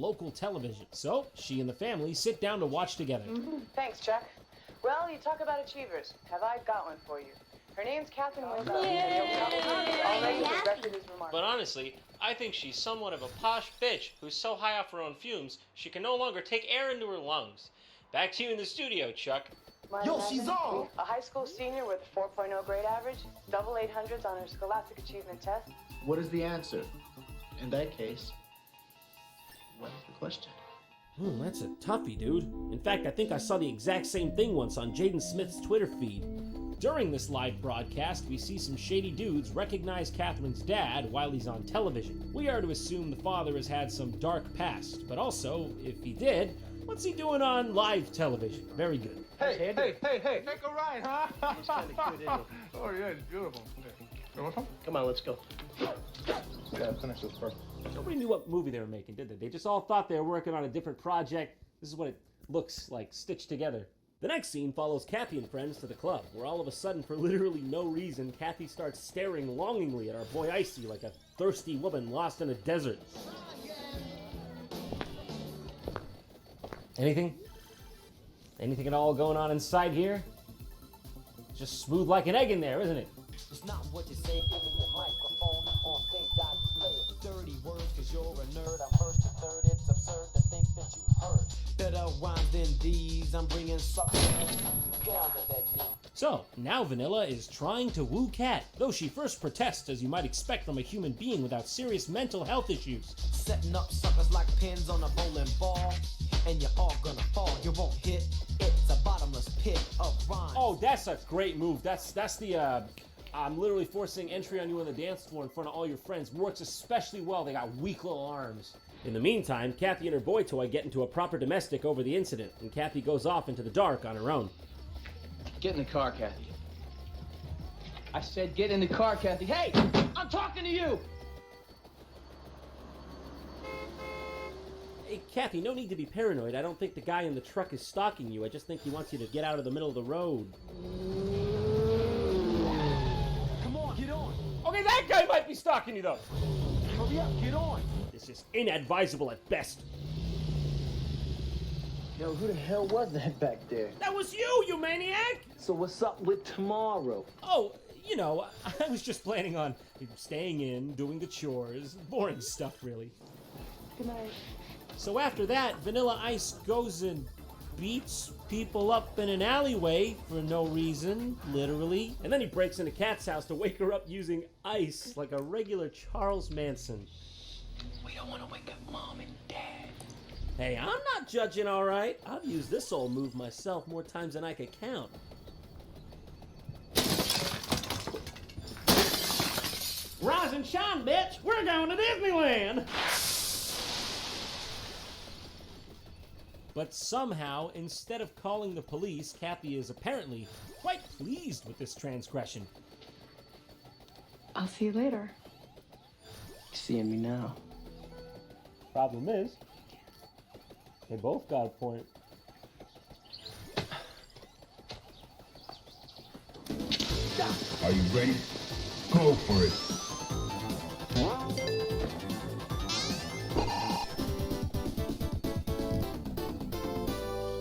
local television. So, she and the family sit down to watch together. Thanks, Chuck. Well, you talk about achievers. Have I got one for you? Her name's Catherine Winslow. Already the record is remarkable. But honestly, I think she's somewhat of a posh bitch who's so high off her own fumes, she can no longer take air into her lungs. Back to you in the studio, Chuck. Yo, she's on! A high school senior with a 4.0 grade average, double 800s on her Scholastic Achievement test. What is the answer? In that case, what is the question? That's a toughie, dude. In fact, I think I saw the exact same thing once on Jaden Smith's Twitter feed. During this live broadcast, we see some shady dudes recognize Catherine's dad while he's on television. We are to assume the father has had some dark past, but also, if he did, what's he doing on live television? Very good. Hey, take a ride, huh? He's kind of cute, isn't he? Oh, yeah, it's beautiful. You want some? Come on, let's go. Yeah, finish this first. Nobody knew what movie they were making, did they? They just all thought they were working on a different project. This is what it looks like stitched together. The next scene follows Kathy and friends to the club, where all of a sudden, for literally no reason, Kathy starts staring longingly at our boy Icy like a thirsty woman lost in a desert. Anything? Anything at all going on inside here? Just smooth like an egg in there, isn't it? It's not what you say, give me your microphone on stage, I display it. Dirty words, cause you're a nerd, I'm first to third, it's absurd to think that you heard. Better rhymes than these, I'm bringing something down to that knee. So, now Vanilla is trying to woo Kat, though she first protests as you might expect from a human being without serious mental health issues. Setting up suckers like pins on a bowling ball, and you're all gonna fall, you won't hit, it's a bottomless pit of rhymes. Oh, that's a great move. That's the, I'm literally forcing entry on you on the dance floor in front of all your friends. Works especially well, they got weak little arms. In the meantime, Kathy and her boy toy get into a proper domestic over the incident, and Kathy goes off into the dark on her own. Get in the car, Kathy. I said get in the car, Kathy. Hey, I'm talking to you! Hey, Kathy, no need to be paranoid. I don't think the guy in the truck is stalking you. I just think he wants you to get out of the middle of the road. Come on, get on! Okay, that guy might be stalking you, though. Hurry up, get on! This is inadvisable at best. Yo, who the hell was that back there? That was you maniac! So what's up with tomorrow? Oh, you know, I was just planning on staying in, doing the chores, boring stuff, really. Good night. So after that, Vanilla Ice goes and beats people up in an alleyway for no reason, literally. And then he breaks into Kat's house to wake her up using ice like a regular Charles Manson. We don't want to wake up Mom and Dad. Hey, I'm not judging, all right? I've used this old move myself more times than I could count. Rise and shine, bitch! We're going to Disneyland! But somehow, instead of calling the police, Kathy is apparently quite pleased with this transgression. I'll see you later. You seeing me now? Problem is, they both got a point. Are you ready? Go for it.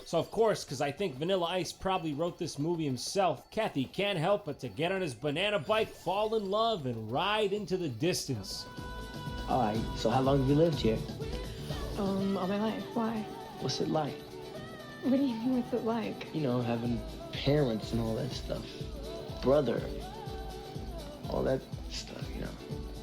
So of course, because I think Vanilla Ice probably wrote this movie himself, Kathy can't help but to get on his banana bike, fall in love, and ride into the distance. All right, so how long have you lived here? All my life. Why? What's it like? What do you mean, what's it like? You know, having parents and all that stuff. Brother. All that stuff, you know.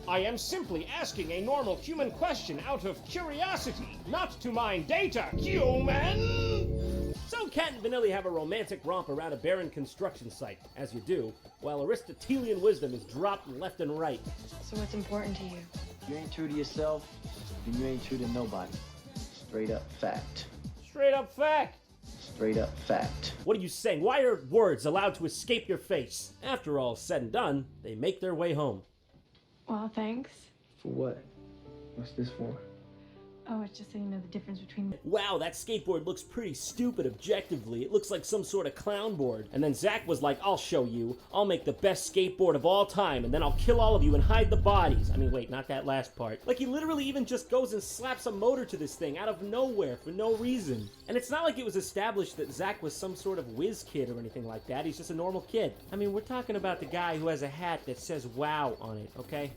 I am simply asking a normal human question out of curiosity, not to mine data, human! So Kat and Vanilla have a romantic romp around a barren construction site, as you do, while Aristotelian wisdom is dropped left and right. So what's important to you? If you ain't true to yourself, then you ain't true to nobody. Straight up fact. Straight up fact! Straight up fact. What are you saying? Why are words allowed to escape your face? After all said and done, they make their way home. Well, thanks. For what? What's this for? Oh, it's just so you know the difference between... Wow, that skateboard looks pretty stupid objectively. It looks like some sort of clown board. And then Zach was like, I'll show you. I'll make the best skateboard of all time, and then I'll kill all of you and hide the bodies. I mean, wait, not that last part. Like, he literally even just goes and slaps a motor to this thing out of nowhere for no reason. And it's not like it was established that Zach was some sort of whiz kid or anything like that. He's just a normal kid. I mean, we're talking about the guy who has a hat that says wow on it, okay?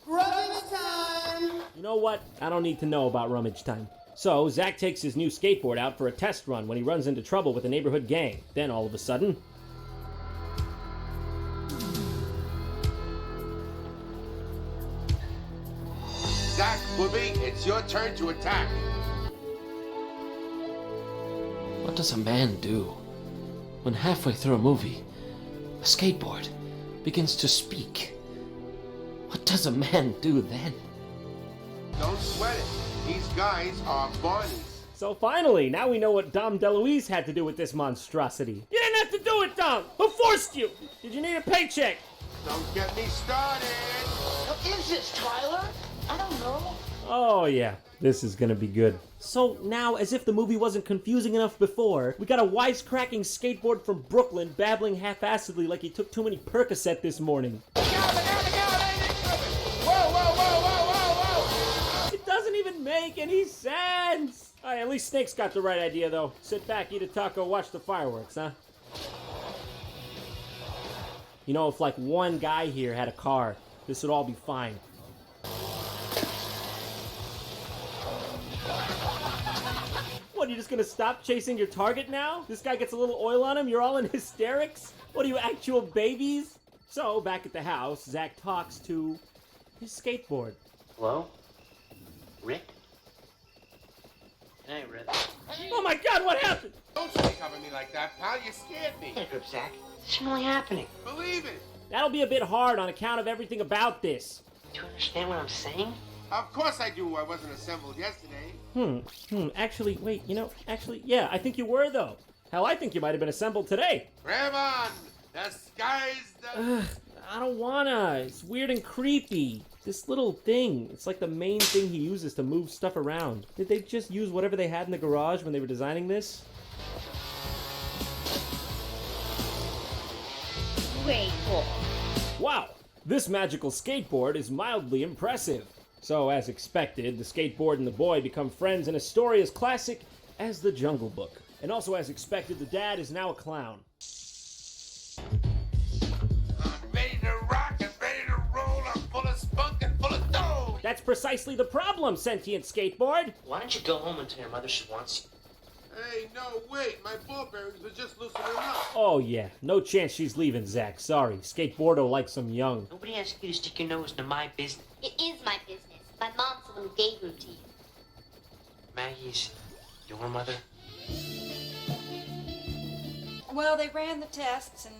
Rummage time! You know what? I don't need to know about rummage time. So, Zach takes his new skateboard out for a test run when he runs into trouble with a neighborhood gang. Then, all of a sudden... Zach, Booby, it's your turn to attack. What does a man do when halfway through a movie, a skateboard begins to speak? What does a man do then? Don't sweat it. These guys are Barneys. So finally, now we know what Dom DeLuise had to do with this monstrosity. You didn't have to do it, Dom! Who forced you? Did you need a paycheck? Don't get me started. What is this, Tyler? I don't know. Oh yeah, this is gonna be good. So now, as if the movie wasn't confusing enough before, we got a wisecracking skateboard from Brooklyn babbling half-assedly like he took too many Percocet this morning. It doesn't even make any sense! Alright, at least Snake's got the right idea though. Sit back, eat a taco, watch the fireworks, huh? You know, if like one guy here had a car, this would all be fine. What, are you just gonna stop chasing your target now? This guy gets a little oil on him, you're all in hysterics? What are you, actual babies? So, back at the house, Zach talks to his skateboard. Hello? Rick? Hey, Rick. Oh my god, what happened? Don't say cover me like that, pal. You scared me. Hey, Grip Zach. This isn't really happening. Believe it. That'll be a bit hard on account of everything about this. Do you understand what I'm saying? Of course I do. I wasn't assembled yesterday. Actually, wait, yeah, I think you were though. Hell, I think you might have been assembled today. Grab on. The sky's the... I don't wanna. It's weird and creepy. This little thing, it's like the main thing he uses to move stuff around. Did they just use whatever they had in the garage when they were designing this? Wait, what? Wow, this magical skateboard is mildly impressive. So, as expected, the skateboard and the boy become friends in a story as classic as The Jungle Book. And also as expected, the dad is now a clown. I'm ready to rock and ready to roll. I'm full of spunk and full of dough. That's precisely the problem, sentient skateboard! Why don't you go home and tell your mother she wants you? Hey, no, wait. My ball bearings were just loosening up. Oh yeah, no chance she's leaving, Zach. Sorry, skateboardo likes him young. Nobody asked you to stick your nose into my business. It is my business. My mom's the one who gave him to you. Maggie's your mother? Well, they ran the tests, and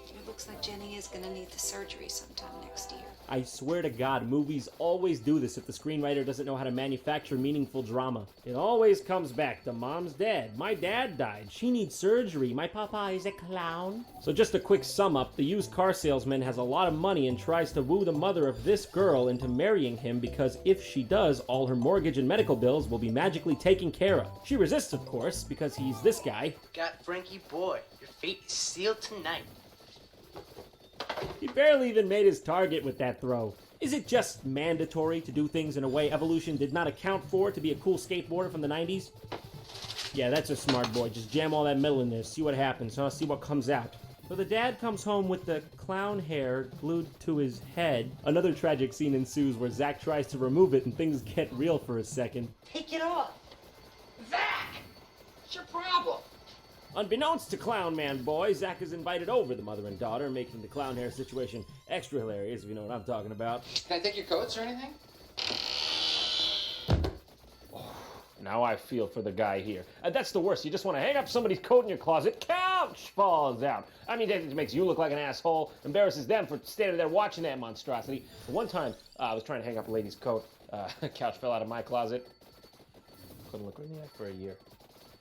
it looks like Jenny is going to need the surgery sometime next year. I swear to God, movies always do this if the screenwriter doesn't know how to manufacture meaningful drama. It always comes back to mom's dead, my dad died, she needs surgery, my papa is a clown. So just a quick sum up, the used car salesman has a lot of money and tries to woo the mother of this girl into marrying him because if she does, all her mortgage and medical bills will be magically taken care of. She resists, of course, because he's this guy. Got Frankie boy. Your fate is sealed tonight. He barely even made his target with that throw. Is it just mandatory to do things in a way evolution did not account for to be a cool skateboarder from the 90s? Yeah, that's a smart boy. Just jam all that metal in there, see what happens, huh? See what comes out. So the dad comes home with the clown hair glued to his head. Another tragic scene ensues where Zach tries to remove it and things get real for a second. Take it off. Zach! What's your problem? Unbeknownst to Clown Man Boy, Zach is invited over the mother and daughter, making the clown hair situation extra hilarious, if you know what I'm talking about. Can I take your coats or anything? Now I feel for the guy here. That's the worst. You just want to hang up somebody's coat in your closet, couch falls out. I mean, it makes you look like an asshole, embarrasses them for standing there watching that monstrosity. One time, I was trying to hang up a lady's coat. Couch fell out of my closet. Couldn't look her in the eye for a year.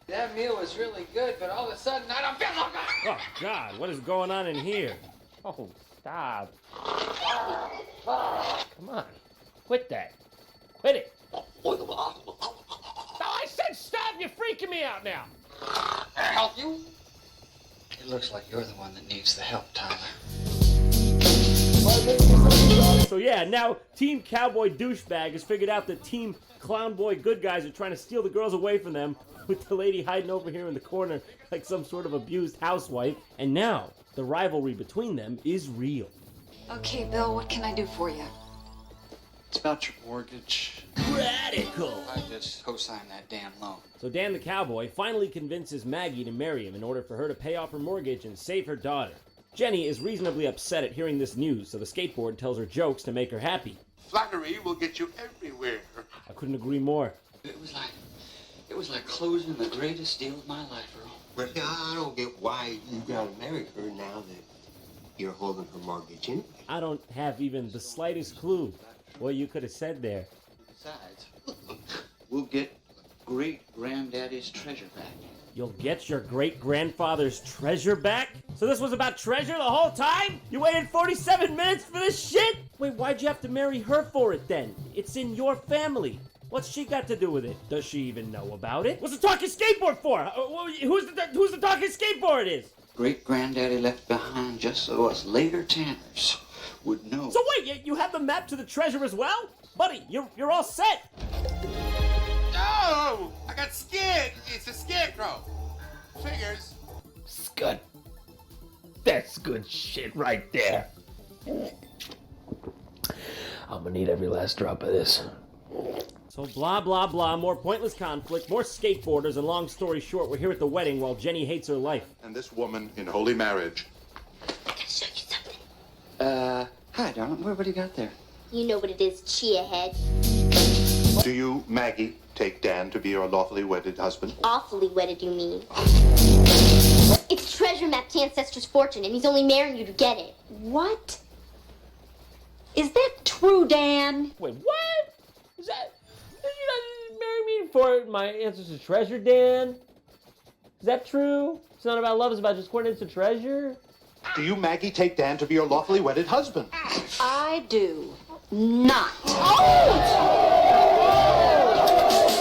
That meal was really good, but all of a sudden I don't feel so good. Oh, God, what is going on in here? Oh, stop. Come on. Quit that. Quit it. No, I said stop. You're freaking me out now. Can I help you? It looks like you're the one that needs the help, Tyler. So yeah, now Team Cowboy Douchebag has figured out that Team Clown Boy Good Guys are trying to steal the girls away from them, with the lady hiding over here in the corner like some sort of abused housewife. And now, the rivalry between them is real. Okay, Bill, what can I do for you? It's about your mortgage. Radical! I just co-signed that damn loan. So Dan the Cowboy finally convinces Maggie to marry him in order for her to pay off her mortgage and save her daughter. Jenny is reasonably upset at hearing this news, so the skateboard tells her jokes to make her happy. Flattery will get you everywhere. I couldn't agree more. It was like closing the greatest deal of my life, Earl. Well, I don't get why you gotta marry her now that you're holding her mortgage in. I don't have even the slightest clue what you could have said there. Besides, we'll get great-granddaddy's treasure back. You'll get your great-grandfather's treasure back? So this was about treasure the whole time? You waited 47 minutes for this shit? Wait, why'd you have to marry her for it then? It's in your family. What's she got to do with it? Does she even know about it? What's the talking skateboard for? Who's the talking skateboard is? Great-granddaddy left behind just so us later Tanners would know. So wait, you have the map to the treasure as well? Buddy, you're all set. No! I got scared. It's a scarecrow. Figures. It's good. That's good shit right there. I'm gonna need every last drop of this. So blah, blah, blah, more pointless conflict, more skateboarders, and long story short, we're here at the wedding while Jenny hates her life. And this woman in holy marriage. I can show you something. Hi, darling. What do you got there? You know what it is, chia head. Do you, Maggie, take Dan to be your lawfully wedded husband? Awfully wedded, you mean? It's a treasure map to Ancestor's fortune, and he's only marrying you to get it. What? Is that true, Dan? Wait, what? Is that... Did you guys marry me for my ancestors' treasure, Dan? Is that true? It's not about love, it's about just coordinates to treasure? Do you, Maggie, take Dan to be your lawfully wedded husband? I do not.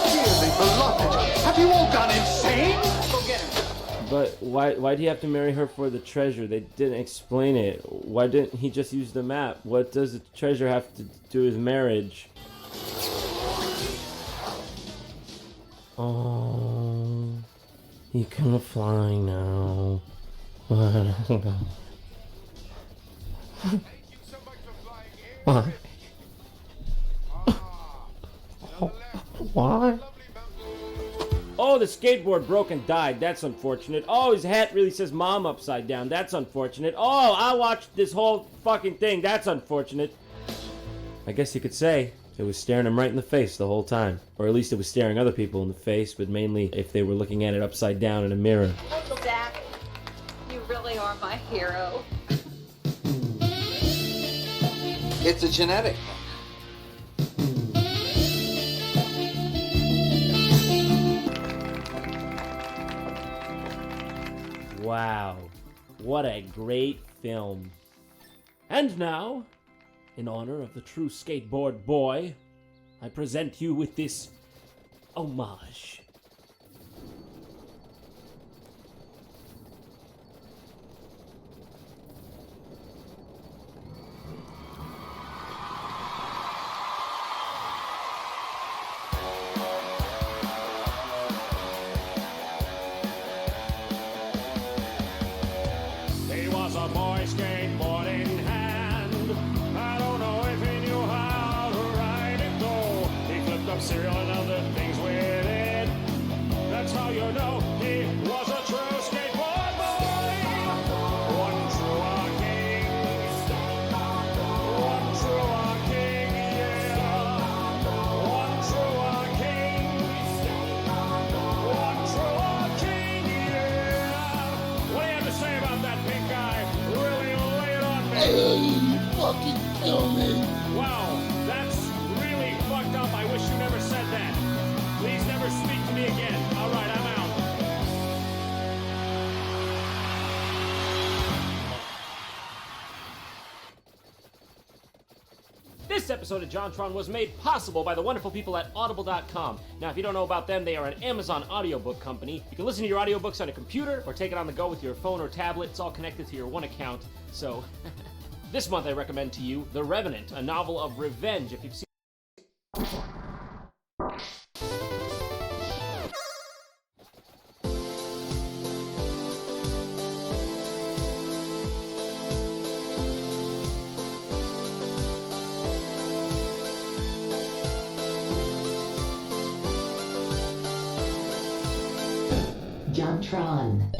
Dearly beloved, have you all gone insane? Go get him. But why do you have to marry her for the treasure? They didn't explain it. Why didn't he just use the map? What does the treasure have to do with marriage? Oh, he can fly now. What? Why? Oh, the skateboard broke and died. That's unfortunate. Oh, his hat really says mom upside down. That's unfortunate. Oh, I watched this whole fucking thing. That's unfortunate. I guess you could say it was staring him right in the face the whole time. Or at least it was staring other people in the face, but mainly if they were looking at it upside down in a mirror. Zach, you really are my hero. It's a genetic. Wow, what a great film. And now, in honor of the true skateboard boy, I present you with this homage. He was a boy skateboard in hand. I don't know if he knew how to ride it though. He flipped up cereal and other things with it. That's how you know he was a true skateboard boy. One true king. One true king, yeah. One true king. One true king, yeah. What do you have to say about that pink guy? Really lay it on me. You fucking kill me. Wow, that's really fucked up. I wish you never said that. Please never speak to me again. All right, I'm out. This episode of JonTron was made possible by the wonderful people at Audible.com. Now, if you don't know about them, they are an Amazon audiobook company. You can listen to your audiobooks on a computer or take it on the go with your phone or tablet. It's all connected to your one account. So, this month I recommend to you The Revenant, a novel of revenge. If you've seen JonTron.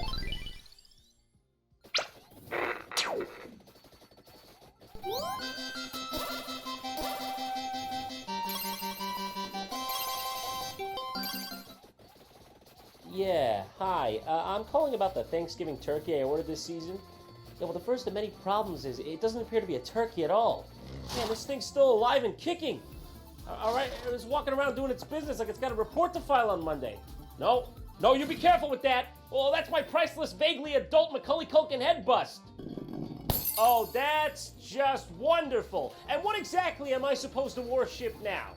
Yeah, hi. I'm calling about the Thanksgiving turkey I ordered this season. Yeah, well, the first of many problems is it doesn't appear to be a turkey at all. Man, this thing's still alive and kicking. All right, it was walking around doing its business like it's got a report to file on Monday. No, you be careful with that. Oh, that's my priceless, vaguely adult Macaulay Culkin head bust. Oh, that's just wonderful. And what exactly am I supposed to worship now?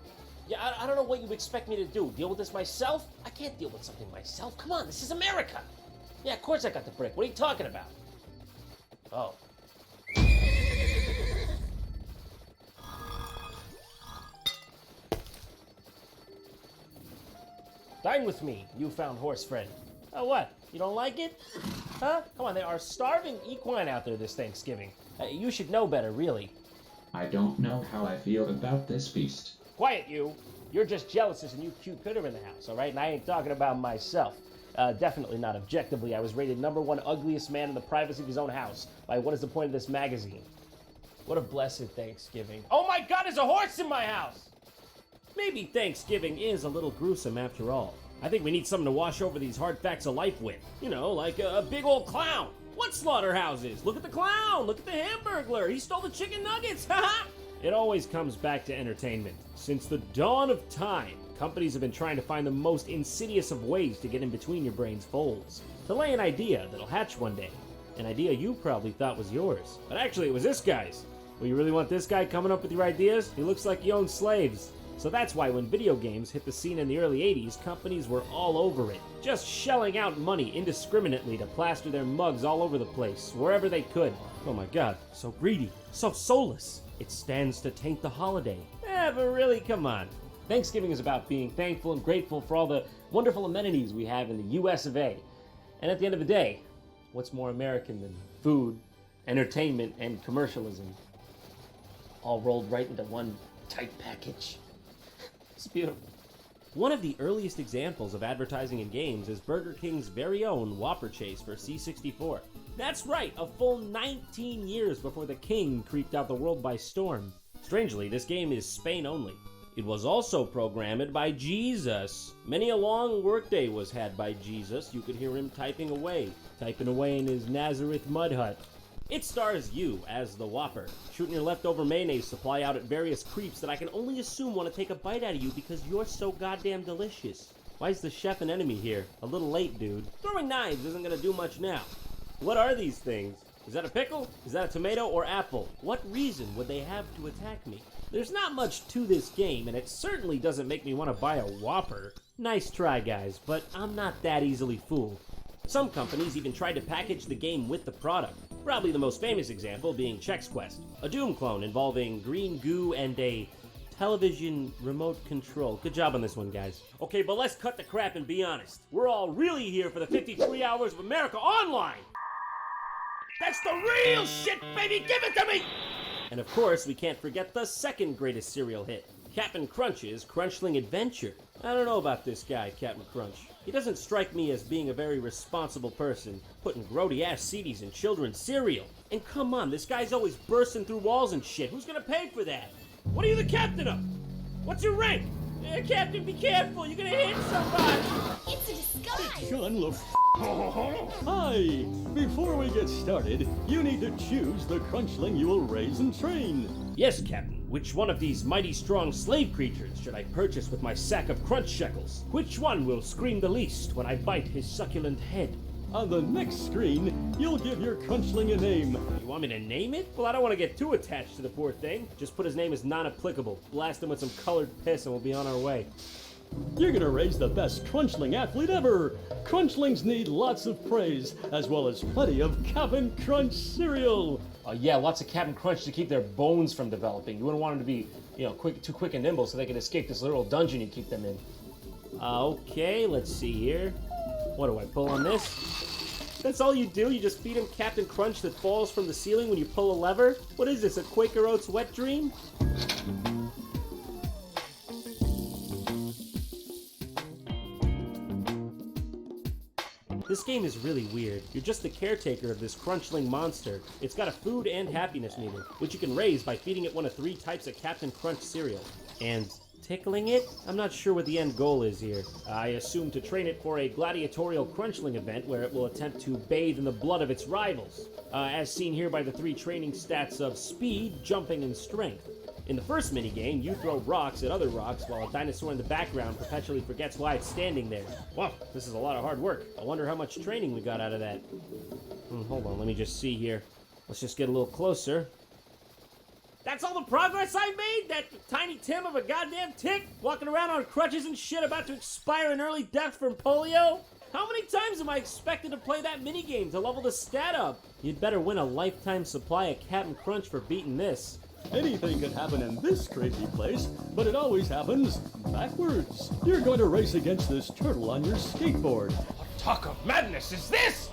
Yeah, I don't know what you expect me to do. Deal with this myself? I can't deal with something myself. Come on, this is America. Yeah, of course I got the brick. What are you talking about? Oh. Dine with me, newfound horse friend. Oh, what? You don't like it? Huh? Come on, there are starving equine out there this Thanksgiving. You should know better, really. I don't know how I feel about this feast. Quiet, you. You're just jealous there's a new cute critter in the house, all right? And I ain't talking about myself. Definitely not objectively. I was rated #1 ugliest man in the privacy of his own house by What Is the Point of This magazine. What a blessed Thanksgiving. Oh my God, there's a horse in my house! Maybe Thanksgiving is a little gruesome after all. I think we need something to wash over these hard facts of life with. You know, like a big old clown. What slaughterhouses? Look at the clown! Look at the Hamburglar! He stole the chicken nuggets! Haha! It always comes back to entertainment. Since the dawn of time, companies have been trying to find the most insidious of ways to get in between your brain's folds. To lay an idea that'll hatch one day. An idea you probably thought was yours. But actually it was this guy's. Well, you really want this guy coming up with your ideas? He looks like he owns slaves. So that's why when video games hit the scene in the early 80s, companies were all over it. Just shelling out money indiscriminately to plaster their mugs all over the place, wherever they could. Oh my God, so greedy, so soulless. It stands to taint the holiday. But really, come on. Thanksgiving is about being thankful and grateful for all the wonderful amenities we have in the US of A. And at the end of the day, what's more American than food, entertainment, and commercialism? All rolled right into one tight package. It's beautiful. One of the earliest examples of advertising in games is Burger King's very own Whopper Chase for C64. That's right, a full 19 years before the King creeped out the world by storm. Strangely, this game is Spain only. It was also programmed by Jesus. Many a long workday was had by Jesus. You could hear him typing away in his Nazareth mud hut. It stars you as the Whopper, shooting your leftover mayonnaise supply out at various creeps that I can only assume want to take a bite out of you because you're so goddamn delicious. Why is the chef an enemy here? A little late, dude. Throwing knives isn't gonna do much now. What are these things? Is that a pickle? Is that a tomato or apple? What reason would they have to attack me? There's not much to this game, and it certainly doesn't make me want to buy a Whopper. Nice try, guys, but I'm not that easily fooled. Some companies even tried to package the game with the product. Probably the most famous example being Chex Quest, a Doom clone involving green goo and a television remote control. Good job on this one, guys. Okay, but let's cut the crap and be honest. We're all really here for the 53 Hours of America Online! That's the real shit, baby! Give it to me! And of course, we can't forget the second greatest cereal hit, Cap'n Crunch's Crunchling Adventure. I don't know about this guy, Cap'n Crunch. He doesn't strike me as being a very responsible person, putting grody-ass CDs in children's cereal. And come on, this guy's always bursting through walls and shit. Who's gonna pay for that? What are you the captain of? What's your rank? Captain, be careful, you're gonna hit somebody! It's a disguise! John Hi! Before we get started, you need to choose the crunchling you will raise and train. Yes, Captain. Which one of these mighty strong slave creatures should I purchase with my sack of crunch shekels? Which one will scream the least when I bite his succulent head? On the next screen, you'll give your crunchling a name. You want me to name it? Well, I don't want to get too attached to the poor thing. Just put his name as non-applicable. Blast him with some colored piss and we'll be on our way. You're gonna raise the best crunchling athlete ever. Crunchlings need lots of praise, as well as plenty of Cap'n Crunch cereal. Yeah, lots of Cap'n Crunch to keep their bones from developing. You wouldn't want them to be, too quick and nimble so they can escape this little dungeon you keep them in. Okay, let's see here. What do I pull on this? That's all you do? You just feed him Captain Crunch that falls from the ceiling when you pull a lever? What is this, a Quaker Oats wet dream? This game is really weird. You're just the caretaker of this crunchling monster. It's got a food and happiness meter, which you can raise by feeding it one of 3 types of Captain Crunch cereal. And tickling it? I'm not sure what the end goal is here. I assume to train it for a gladiatorial crunchling event where it will attempt to bathe in the blood of its rivals, as seen here by the 3 training stats of speed, jumping, and strength. In the first minigame, you throw rocks at other rocks while a dinosaur in the background perpetually forgets why it's standing there. Wow, this is a lot of hard work. I wonder how much training we got out of that. Hold on, let me just see here. Let's just get a little closer. That's all the progress I made? That tiny Tim of a goddamn tick? Walking around on crutches and shit about to expire in early death from polio? How many times am I expected to play that minigame to level the stat up? You'd better win a lifetime supply of Cap'n Crunch for beating this. Anything can happen in this crazy place, but it always happens backwards. You're going to race against this turtle on your skateboard. What talk of madness is this?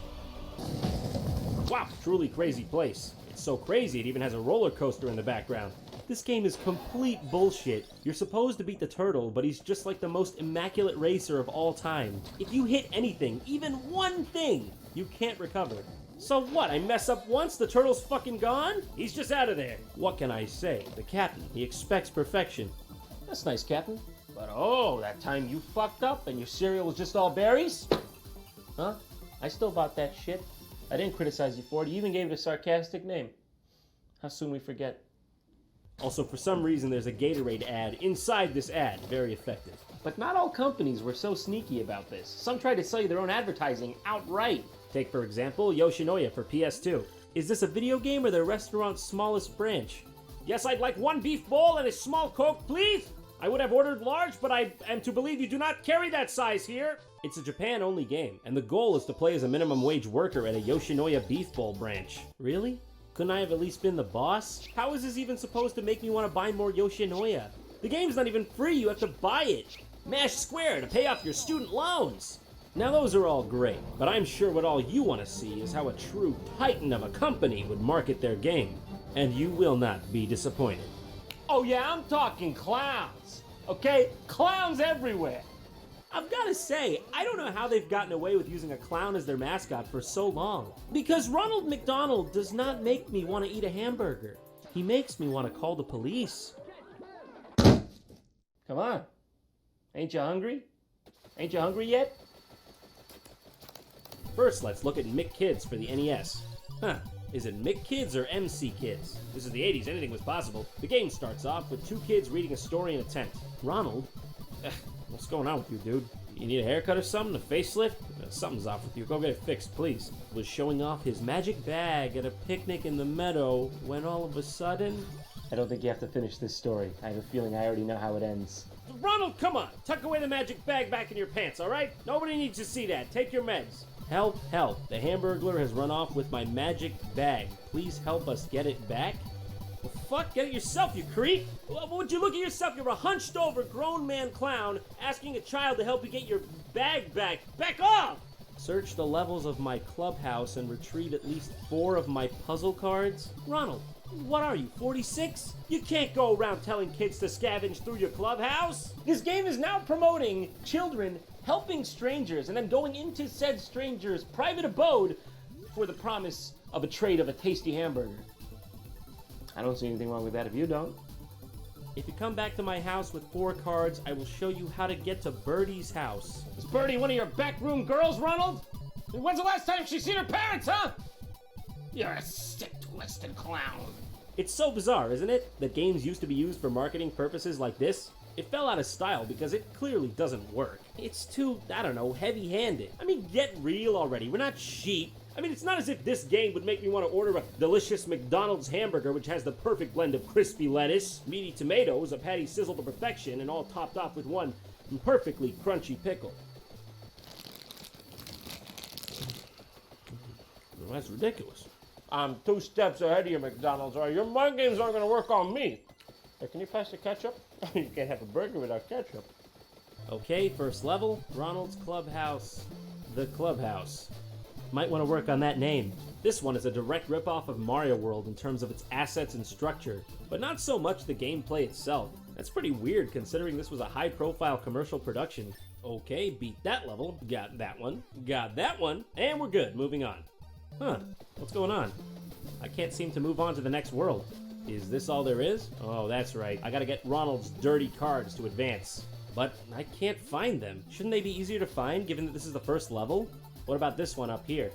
Wow, truly crazy place. It's so crazy it even has a roller coaster in the background. This game is complete bullshit. You're supposed to beat the turtle, but he's just like the most immaculate racer of all time. If you hit anything, even one thing, you can't recover. So what, I mess up once, the turtle's fucking gone? He's just out of there. What can I say? The captain, he expects perfection. That's nice, Captain. But oh, that time you fucked up and your cereal was just all berries? Huh? I still bought that shit. I didn't criticize you for it. You even gave it a sarcastic name. How soon we forget. Also, for some reason, there's a Gatorade ad inside this ad. Very effective. But not all companies were so sneaky about this. Some tried to sell you their own advertising outright. Take, for example, Yoshinoya for PS2. Is this a video game or their restaurant's smallest branch? Yes, I'd like 1 beef bowl and a small Coke, please. I would have ordered large, but I am to believe you do not carry that size here. It's a Japan-only game, and the goal is to play as a minimum wage worker at a Yoshinoya beef bowl branch. Really? Couldn't I have at least been the boss? How is this even supposed to make me want to buy more Yoshinoya? The game's not even free, you have to buy it. Mash square to pay off your student loans. Now those are all great, but I'm sure what all you want to see is how a true titan of a company would market their game. And you will not be disappointed. Oh yeah, I'm talking clowns. Okay? Clowns everywhere. I've got to say, I don't know how they've gotten away with using a clown as their mascot for so long. Because Ronald McDonald does not make me want to eat a hamburger. He makes me want to call the police. Come on. Ain't you hungry? Ain't you hungry yet? First, let's look at Mick Kids for the NES. Huh, is it Mick Kids or MC Kids? This is the 80s, anything was possible. The game starts off with 2 kids reading a story in a tent. Ronald? What's going on with you, dude? You need a haircut or something? A facelift? Something's off with you. Go get it fixed, please. Was showing off his magic bag at a picnic in the meadow when all of a sudden... I don't think you have to finish this story. I have a feeling I already know how it ends. Ronald, come on! Tuck away the magic bag back in your pants, alright? Nobody needs to see that. Take your meds. Help, help. The Hamburglar has run off with my magic bag. Please help us get it back? Well, fuck, get it yourself, you creep! Would you look at yourself? You're a hunched-over grown man clown asking a child to help you get your bag back. Back off! Search the levels of my clubhouse and retrieve at least 4 of my puzzle cards? Ronald, what are you, 46? You can't go around telling kids to scavenge through your clubhouse. This game is now promoting children helping strangers and then going into said stranger's private abode for the promise of a trade of a tasty hamburger. I don't see anything wrong with that if you don't. If you come back to my house with 4 cards, I will show you how to get to Birdie's house. Is Birdie one of your backroom girls, Ronald? When's the last time she's seen her parents, huh? You're a sick, twisted clown. It's so bizarre, isn't it? That games used to be used for marketing purposes like this. It fell out of style because it clearly doesn't work. It's too, I don't know, heavy-handed. I mean, get real already. We're not sheep. I mean, it's not as if this game would make me want to order a delicious McDonald's hamburger which has the perfect blend of crispy lettuce, meaty tomatoes, a patty sizzled to perfection, and all topped off with one perfectly crunchy pickle. Well, that's ridiculous. I'm 2 steps ahead of you, McDonald's, or your mind games aren't going to work on me. Hey, can you pass the ketchup? You can't have a burger without ketchup. Okay, first level, Ronald's Clubhouse. The Clubhouse. Might want to work on that name. This one is a direct ripoff of Mario World in terms of its assets and structure, but not so much the gameplay itself. That's pretty weird considering this was a high-profile commercial production. Okay, beat that level, got that one, and we're good, moving on. Huh, what's going on? I can't seem to move on to the next world. Is this all there is? Oh, that's right, I gotta get Ronald's dirty cards to advance. But I can't find them. Shouldn't they be easier to find given that this is the first level? What about this one up here?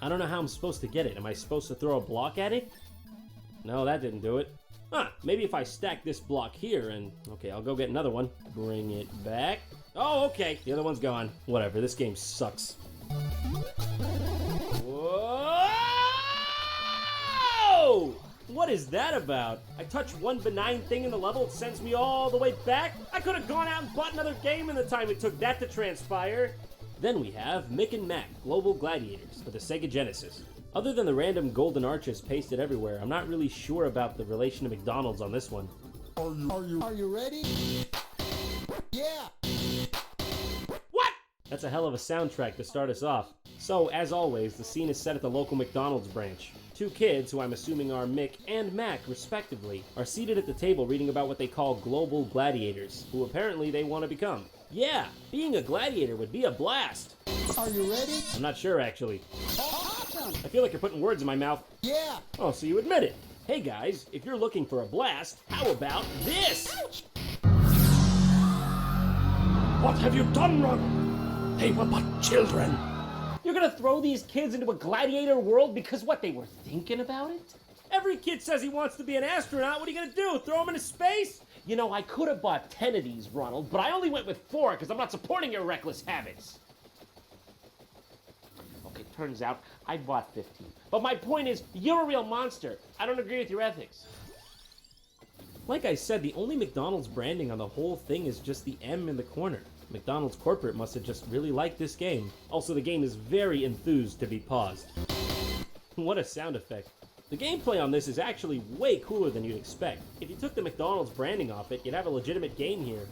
I don't know how I'm supposed to get it. Am I supposed to throw a block at it? No, that didn't do it. Huh, maybe if I stack this block here and... Okay, I'll go get another one. Bring it back. Oh, okay, the other one's gone. Whatever, this game sucks. Whoa! What is that about? I touch one benign thing in the level, it sends me all the way back? I could have gone out and bought another game in the time it took that to transpire. Then we have Mick and Mac Global Gladiators for the Sega Genesis. Other than the random golden arches pasted everywhere, I'm not really sure about the relation to McDonald's on this one. Are you ready? Yeah! What? That's a hell of a soundtrack to start us off. So, as always, the scene is set at the local McDonald's branch. 2 kids, who I'm assuming are Mick and Mac, respectively, are seated at the table reading about what they call global gladiators, who apparently they want to become. Yeah, being a gladiator would be a blast. Are you ready? I'm not sure, actually. Awesome! I feel like you're putting words in my mouth. Yeah! Oh, so you admit it. Hey guys, if you're looking for a blast, how about this? Ouch! What have you done, Ron? They were but children. You're gonna throw these kids into a gladiator world because what, they were thinking about it? Every kid says he wants to be an astronaut. What are you gonna do, throw them into space? You know, I could have bought 10 of these, Ronald, but I only went with 4 because I'm not supporting your reckless habits. Okay, turns out I bought 15. But my point is, you're a real monster. I don't agree with your ethics. Like I said, the only McDonald's branding on the whole thing is just the M in the corner. McDonald's corporate must have just really liked this game. Also, the game is very enthused to be paused. What a sound effect. The gameplay on this is actually way cooler than you'd expect. If you took the McDonald's branding off it, you'd have a legitimate game here.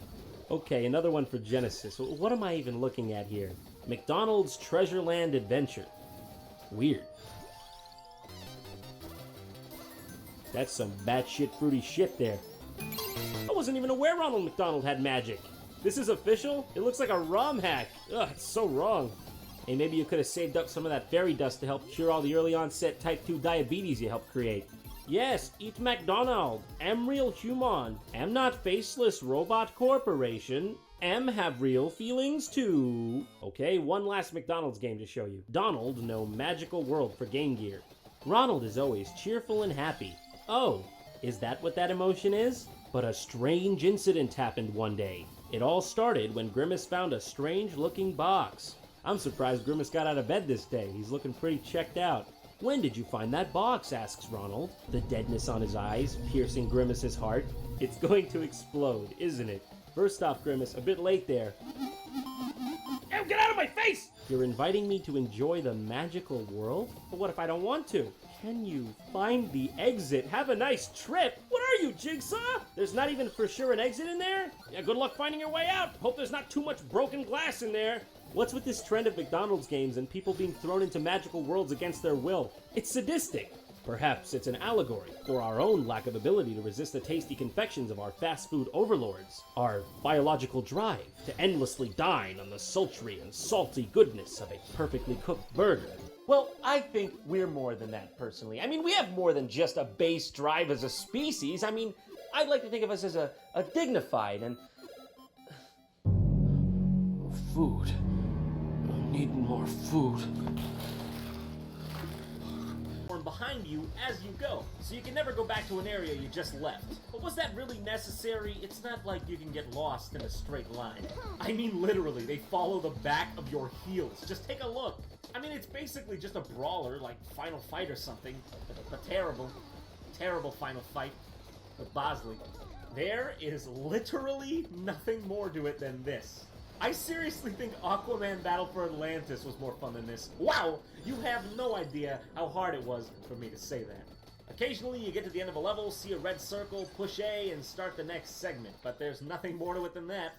Okay, another one for Genesis. What am I even looking at here? McDonald's Treasureland Adventure. Weird. That's some batshit fruity shit there. I wasn't even aware Ronald McDonald had magic. This is official? It looks like a ROM hack. Ugh, it's so wrong. Hey, maybe you could have saved up some of that fairy dust to help cure all the early onset type 2 diabetes you helped create. Yes, eat McDonald. Am real human. Am not faceless robot corporation. Am have real feelings too. Okay, one last McDonald's game to show you. Donald No Magical World for Game Gear. Ronald is always cheerful and happy. Oh, is that what that emotion is? But a strange incident happened one day. It all started when Grimace found a strange-looking box. I'm surprised Grimace got out of bed this day. He's looking pretty checked out. When did you find that box? Asks Ronald, the deadness on his eyes piercing Grimace's heart. It's going to explode, isn't it? First off, Grimace, a bit late there. Ew, get out of my face! You're inviting me to enjoy the magical world? But what if I don't want to? Can you find the exit? Have a nice trip. What are you, Jigsaw? There's not even for sure an exit in there? Yeah, good luck finding your way out. Hope there's not too much broken glass in there. What's with this trend of McDonald's games and people being thrown into magical worlds against their will? It's sadistic. Perhaps it's an allegory for our own lack of ability to resist the tasty confections of our fast food overlords, our biological drive to endlessly dine on the sultry and salty goodness of a perfectly cooked burger. Well, I think we're more than that, personally. I mean, we have more than just a base drive as a species. I mean, I'd like to think of us as a dignified and... Food. I need more food. behind you as you go, so you can never go back to an area you just left. But was that really necessary? It's not like you can get lost in a straight line. I mean literally, they follow the back of your heels. Just take a look. I mean, it's basically just a brawler, like Final Fight or something. A terrible, terrible Final Fight with Bosley. There is literally nothing more to it than this. I seriously think Aquaman Battle for Atlantis was more fun than this. Wow! You have no idea how hard it was for me to say that. Occasionally you get to the end of a level, see a red circle, push A, and start the next segment, but there's nothing more to it than that.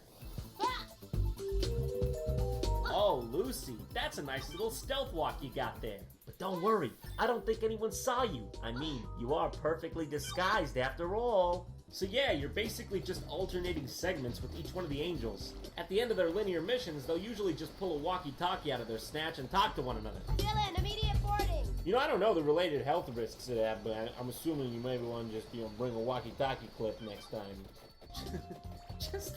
Oh, Lucy, that's a nice little stealth walk you got there. But don't worry, I don't think anyone saw you. I mean, you are perfectly disguised after all. So yeah, you're basically just alternating segments with each one of the angels. At the end of their linear missions, they'll usually just pull a walkie-talkie out of their snatch and talk to one another. Dylan, immediate boarding! You know, I don't know the related health risks of that, but I'm assuming you maybe want to just, bring a walkie-talkie clip next time. Just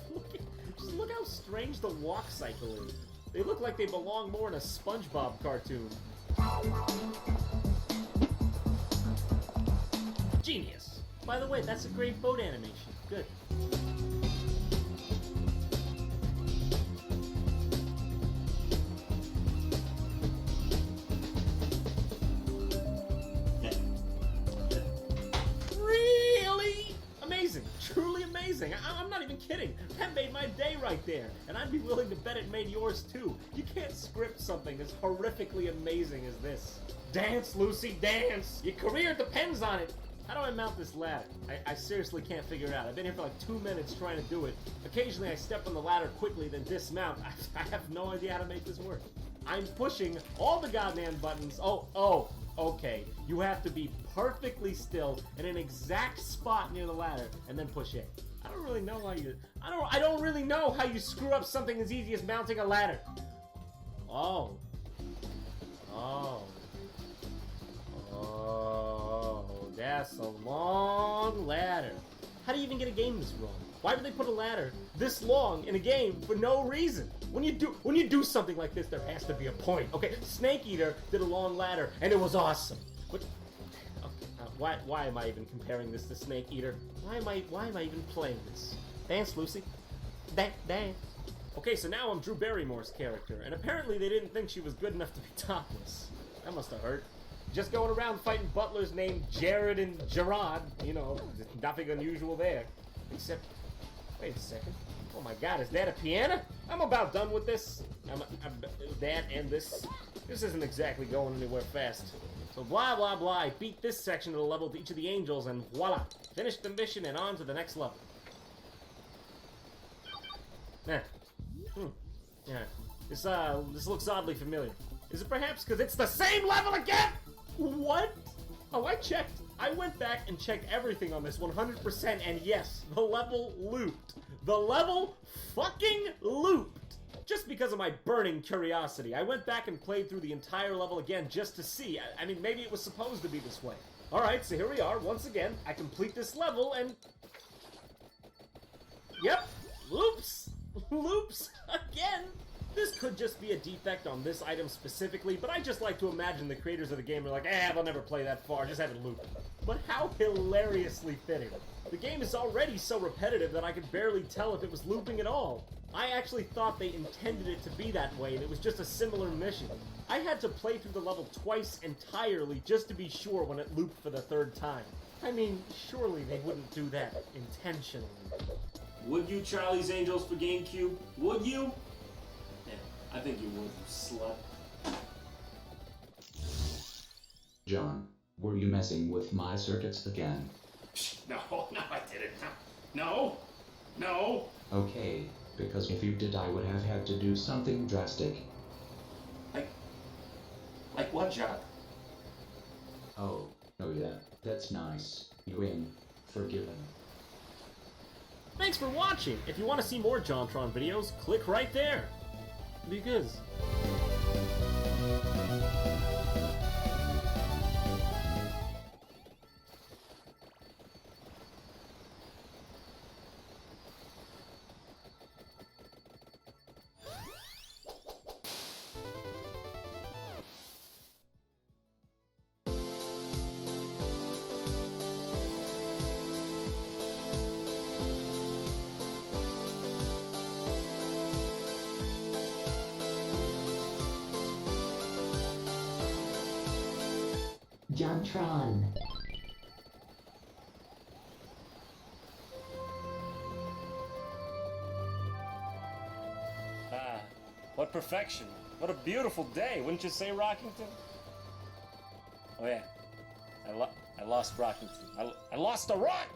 look how strange the walk cycle is. They look like they belong more in a SpongeBob cartoon. Genius! By the way, that's a great boat animation. Good. Really? Amazing. Truly amazing. I'm not even kidding. That made my day right there. And I'd be willing to bet it made yours too. You can't script something as horrifically amazing as this. Dance, Lucy, dance! Your career depends on it! How do I mount this ladder? I seriously can't figure it out. I've been here for like 2 minutes trying to do it. Occasionally I step on the ladder quickly, then dismount. I have no idea how to make this work. I'm pushing all the goddamn buttons. Oh, okay. You have to be perfectly still in an exact spot near the ladder, and then push it. I don't really know how you... I don't really know how you screw up something as easy as mounting a ladder. Oh, that's a long ladder. How do you even get a game this wrong? Why would they put a ladder this long in a game for no reason? When you do something like this, there has to be a point. Okay, Snake Eater did a long ladder, and it was awesome. But okay, why am I even comparing this to Snake Eater? Why am I even playing this? Dance, Lucy. Dance. Okay, so now I'm Drew Barrymore's character, and apparently they didn't think she was good enough to be topless. That must have hurt. Just going around fighting butlers named Jared and Gerard. Nothing unusual there. Except, wait a second. Oh my god, is that a piano? I'm about done with this. That and this. This isn't exactly going anywhere fast. So blah blah blah, I beat this section of the level to each of the angels and voila! Finished the mission and on to the next level. Yeah, this looks oddly familiar. Is it perhaps because it's the same level again? What? Oh, I checked. I went back and checked everything on this 100%, and yes, the level looped. The level fucking looped! Just because of my burning curiosity, I went back and played through the entire level again just to see. I mean, maybe it was supposed to be this way. Alright, so here we are, once again. I complete this level, and... Yep, loops! Loops again! This could just be a defect on this item specifically, but I just like to imagine the creators of the game are like, they'll never play that far, just have it loop. But how hilariously fitting. The game is already so repetitive that I could barely tell if it was looping at all. I actually thought they intended it to be that way, and it was just a similar mission. I had to play through the level twice entirely just to be sure when it looped for the third time. I mean, surely they wouldn't do that intentionally. Would you, Charlie's Angels for GameCube? Would you? Yeah, I think you would, you slut. John, were you messing with my circuits again? No, I didn't. No. Okay, because if you did, I would have had to do something drastic. Like what, John? Oh yeah, that's nice. You win. Forgiven. Thanks for watching! If you want to see more JonTron videos, click right there! Because... Jontron. Ah, what perfection. What a beautiful day, wouldn't you say, Rockington? Oh yeah, I lost Rockington. I lost a rock!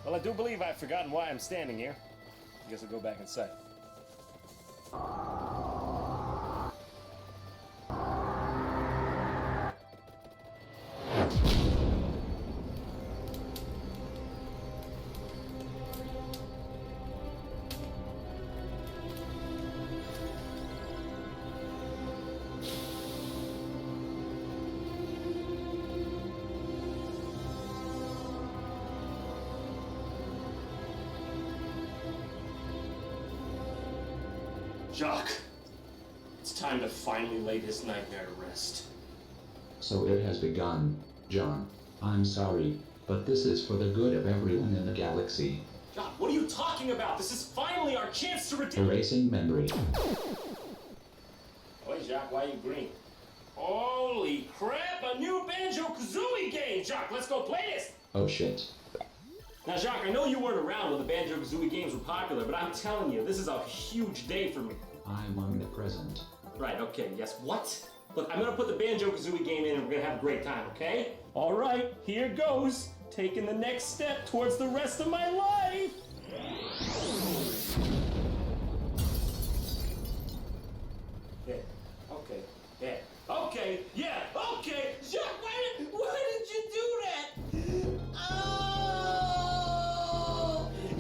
Well, I do believe I've forgotten why I'm standing here. I guess I'll go back inside. Jacques, it's time to finally lay this nightmare to rest. So it has begun, John. I'm sorry, but this is for the good of everyone in the galaxy. Jacques, what are you talking about? This is finally our chance to redeem. Erasing memory. Wait, Jacques, why are you green? Holy crap, a new Banjo-Kazooie game! Jacques, let's go play this! Oh shit. Now, Jacques, I know you weren't around when the Banjo-Kazooie games were popular, but I'm telling you, this is a huge day for me. I'm omnipresent. Right, okay, yes, what? Look, I'm gonna put the Banjo-Kazooie game in and we're gonna have a great time, okay? Alright, here goes. Taking the next step towards the rest of my life! Yeah, okay, yeah, okay, yeah, okay! Jacques, why did you do that? Oh!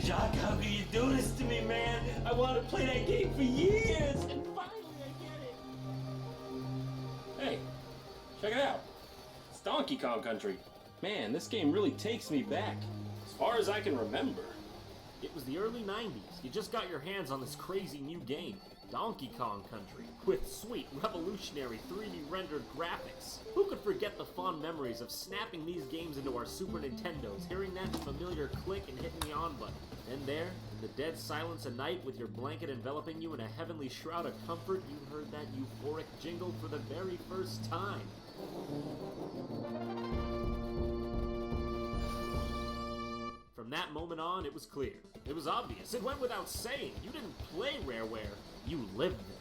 Jacques, how can you do this to me, man? I wanted to play that game for years, and finally I get it! Hey, check it out. It's Donkey Kong Country. Man, this game really takes me back. As far as I can remember. It was the early 90s. You just got your hands on this crazy new game, Donkey Kong Country, with sweet, revolutionary 3D rendered graphics. Who could forget the fond memories of snapping these games into our Super Nintendos, hearing that familiar click and hitting the on button. And there, in the dead silence of night, with your blanket enveloping you in a heavenly shroud of comfort, you heard that euphoric jingle for the very first time. From that moment on, it was clear. It was obvious. It went without saying. You didn't play Rareware, you lived them.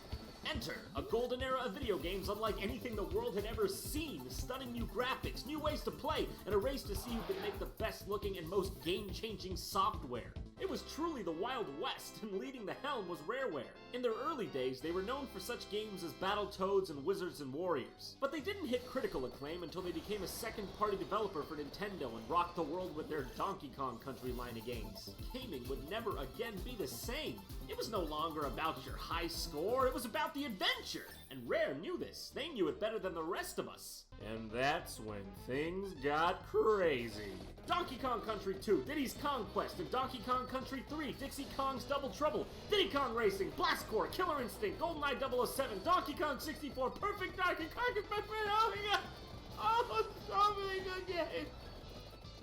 Enter a golden era of video games unlike anything the world had ever seen. Stunning new graphics, new ways to play, and a race to see who could make the best looking and most game-changing software. It was truly the Wild West, and leading the helm was Rareware. In their early days, they were known for such games as Battletoads and Wizards and Warriors. But they didn't hit critical acclaim until they became a second-party developer for Nintendo and rocked the world with their Donkey Kong Country line of games. Gaming would never again be the same. It was no longer about your high score, it was about the adventure. And Rare knew this. They knew it better than the rest of us. And that's when things got crazy. Donkey Kong Country 2, Diddy's Kong Quest, and Donkey Kong Country 3, Dixie Kong's Double Trouble, Diddy Kong Racing, Blast Corps, Killer Instinct, GoldenEye 007, Donkey Kong 64, Perfect Donkey Kong is my friend, oh my god! Oh, so many good games!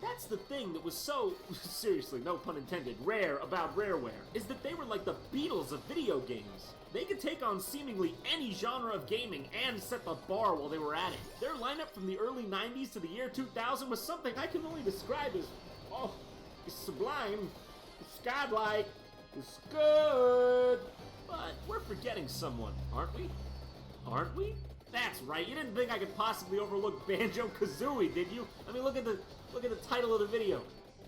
That's the thing that was so, seriously, no pun intended, rare about Rareware, is that they were like the Beatles of video games. They could take on seemingly any genre of gaming and set the bar while they were at it. Their lineup from the early 90s to the year 2000 was something I can only describe as, oh, it's sublime, it's godlike, it's good. But we're forgetting someone, aren't we? Aren't we? That's right, you didn't think I could possibly overlook Banjo-Kazooie, did you? I mean, look at the title of the video.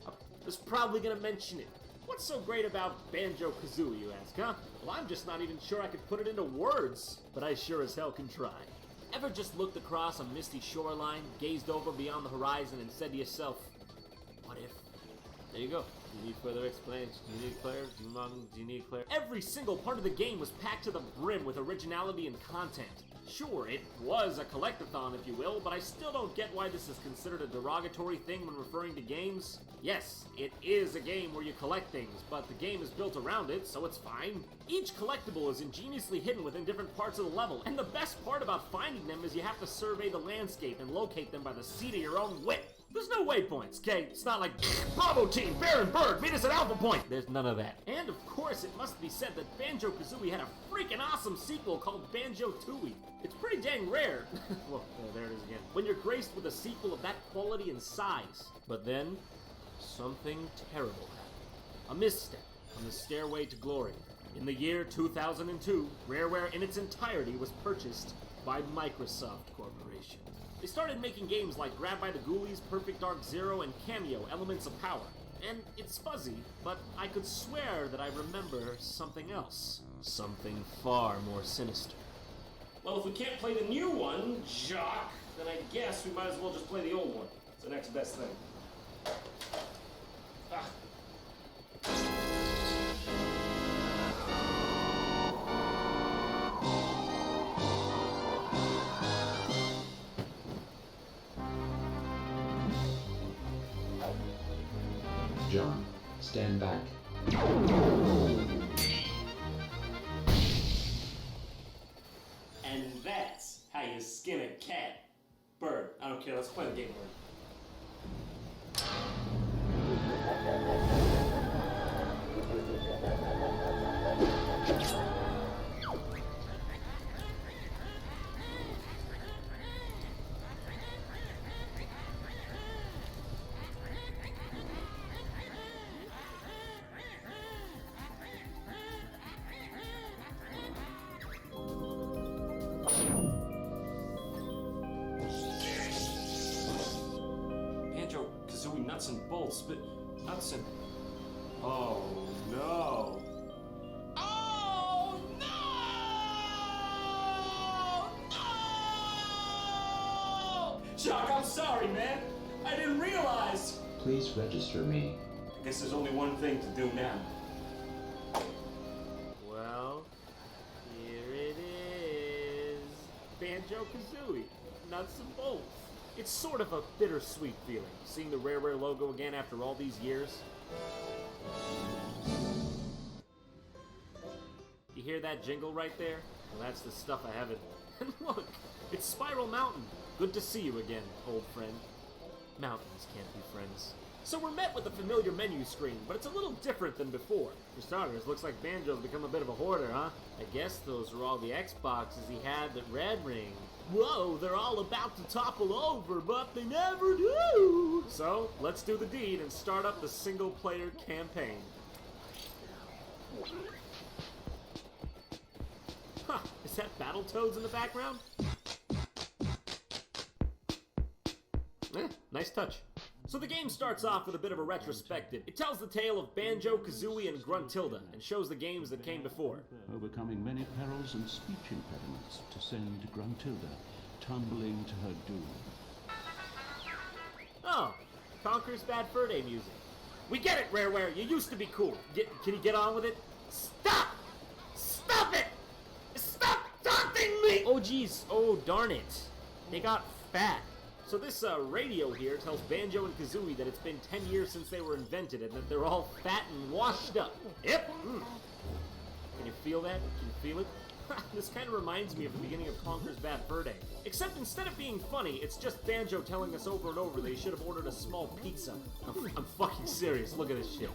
I was probably gonna mention it. What's so great about Banjo-Kazooie, you ask, huh? Well, I'm just not even sure I could put it into words, but I sure as hell can try. Ever just looked across a misty shoreline, gazed over beyond the horizon, and said to yourself, what if? There you go. Do you need further explanation? Do you need Claire? Do you need Claire? Every single part of the game was packed to the brim with originality and content. Sure, it was a collectathon, if you will, but I still don't get why this is considered a derogatory thing when referring to games. Yes, it is a game where you collect things, but the game is built around it, so it's fine. Each collectible is ingeniously hidden within different parts of the level, and the best part about finding them is you have to survey the landscape and locate them by the seat of your own whip. There's no waypoints, okay? It's not like, Bravo team, Bear and Bird, meet us at Alpha Point. There's none of that. And of course, it must be said that Banjo-Kazooie had a freaking awesome sequel called Banjo-Tooie. It's pretty dang rare. Well, there it is again. When you're graced with a sequel of that quality and size. But then, something terrible happened. A misstep on the stairway to glory. In the year 2002, Rareware in its entirety was purchased by Microsoft Corporation. They started making games like Grab by the Ghoulies, Perfect Dark Zero, and Cameo, Elements of Power. And it's fuzzy, but I could swear that I remember something else. Something far more sinister. Well, if we can't play the new one, Jock, then I guess we might as well just play the old one. It's the next best thing. Ah. John, stand back. And that's how you skin a cat. Bird, I don't care, let's play the game, Bird. Banjo-Kazooie nuts and bolts, but nuts and... Oh, no. Oh, no! No! Jock, I'm sorry, man. I didn't realize. Please register me. I guess there's only one thing to do now. Well, here it is. Banjo-Kazooie, nuts and bolts. It's sort of a bittersweet feeling, seeing the Rareware logo again after all these years. You hear that jingle right there? Well, that's the stuff I have it. And look, it's Spiral Mountain. Good to see you again, old friend. Mountains can't be friends. So we're met with a familiar menu screen, but it's a little different than before. For starters, looks like Banjo's become a bit of a hoarder, huh? I guess those are all the Xboxes he had that Red Ring. Whoa, they're all about to topple over, but they never do! So, let's do the deed and start up the single-player campaign. Huh, is that Battletoads in the background? Nice touch. So the game starts off with a bit of a retrospective. It tells the tale of Banjo, Kazooie, and Gruntilda, and shows the games that came before. Overcoming many perils and speech impediments to send Gruntilda tumbling to her doom. Oh, Conker's Bad Fur Day music. We get it, Rareware. You used to be cool. Can you get on with it? Stop! Stop it! Stop taunting me! Oh, geez. Oh, darn it. They got fat. So this radio here tells Banjo and Kazooie that it's been 10 years since they were invented and that they're all fat and washed up. Yep. Can you feel that? Can you feel it? This kind of reminds me of the beginning of Conker's Bad Fur Day. Except instead of being funny, it's just Banjo telling us over and over that he should have ordered a small pizza. I'm fucking serious. Look at this shit.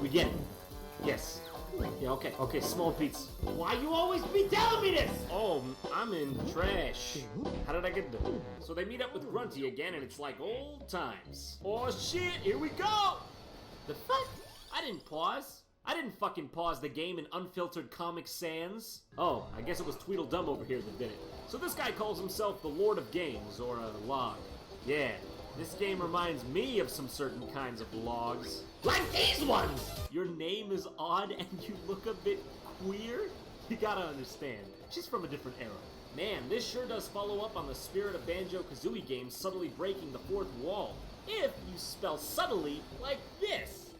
We get it. Yes. Yeah, okay, small pizza. Why you always be telling me this? Oh, I'm in trash. How did I get there? So they meet up with Grunty again, and it's like old times. Oh shit, here we go! The fuck? I didn't pause. I didn't fucking pause the game in unfiltered Comic Sans. Oh, I guess it was Tweedledum over here that did it. So this guy calls himself the Lord of Games, or a log. Yeah, this game reminds me of some certain kinds of logs. Like these ones! Your name is odd and you look a bit queer? You gotta understand, she's from a different era. Man, this sure does follow up on the spirit of Banjo-Kazooie games subtly breaking the fourth wall. If you spell subtly like this.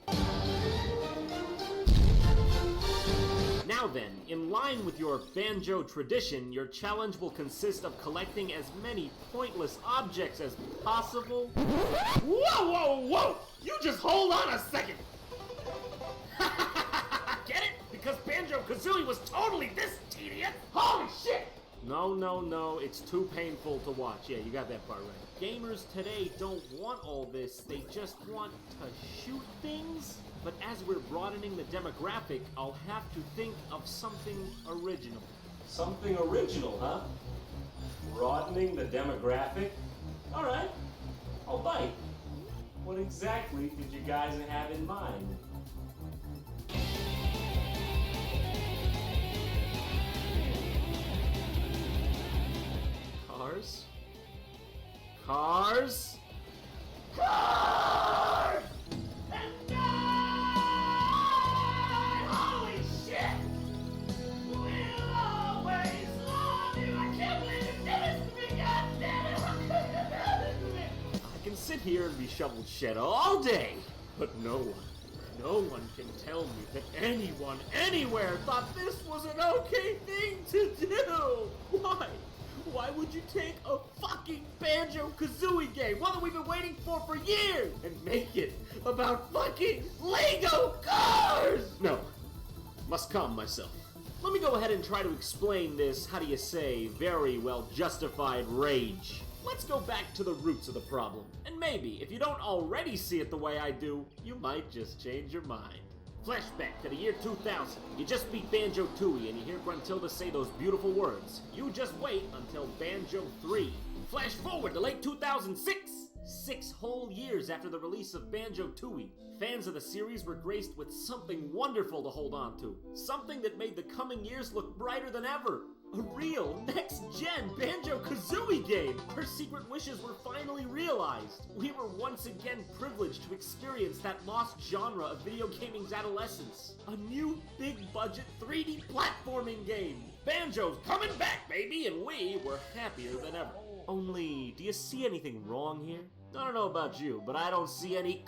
Now then, in line with your Banjo tradition, your challenge will consist of collecting as many pointless objects as possible. Whoa, whoa, whoa! You just hold on a second! Get it? Because Banjo-Kazooie was totally this tedious? Holy shit! No, it's too painful to watch. Yeah, you got that part right. Gamers today don't want all this, they just want to shoot things. But as we're broadening the demographic, I'll have to think of something original. Something original, huh? Broadening the demographic? Alright, I'll bite. What exactly did you guys have in mind? Cars? Cars? Cars! And holy shit! We'll always love you! I can't believe you did this to me! God damn it! How could you do this to me? I can sit here and be shoveled shit all day, but no one can tell me that anyone, anywhere thought this was an okay thing to do! Why? Why would you take a fucking Banjo-Kazooie game, one that we've been waiting for years, and make it about fucking Lego cars? No. Must calm myself. Let me go ahead and try to explain this, how do you say, very well justified rage. Let's go back to the roots of the problem. And maybe, if you don't already see it the way I do, you might just change your mind. Flashback to the year 2000. You just beat Banjo-Tooie and you hear Gruntilda say those beautiful words. You just wait until Banjo 3. Flash forward to late 2006. 6 whole years after the release of Banjo-Tooie, fans of the series were graced with something wonderful to hold on to. Something that made the coming years look brighter than ever. A real, next-gen Banjo-Kazooie game! Her secret wishes were finally realized. We were once again privileged to experience that lost genre of video gaming's adolescence. A new, big-budget 3D platforming game! Banjo's coming back, baby, and we were happier than ever. Only, do you see anything wrong here? I don't know about you, but I don't see any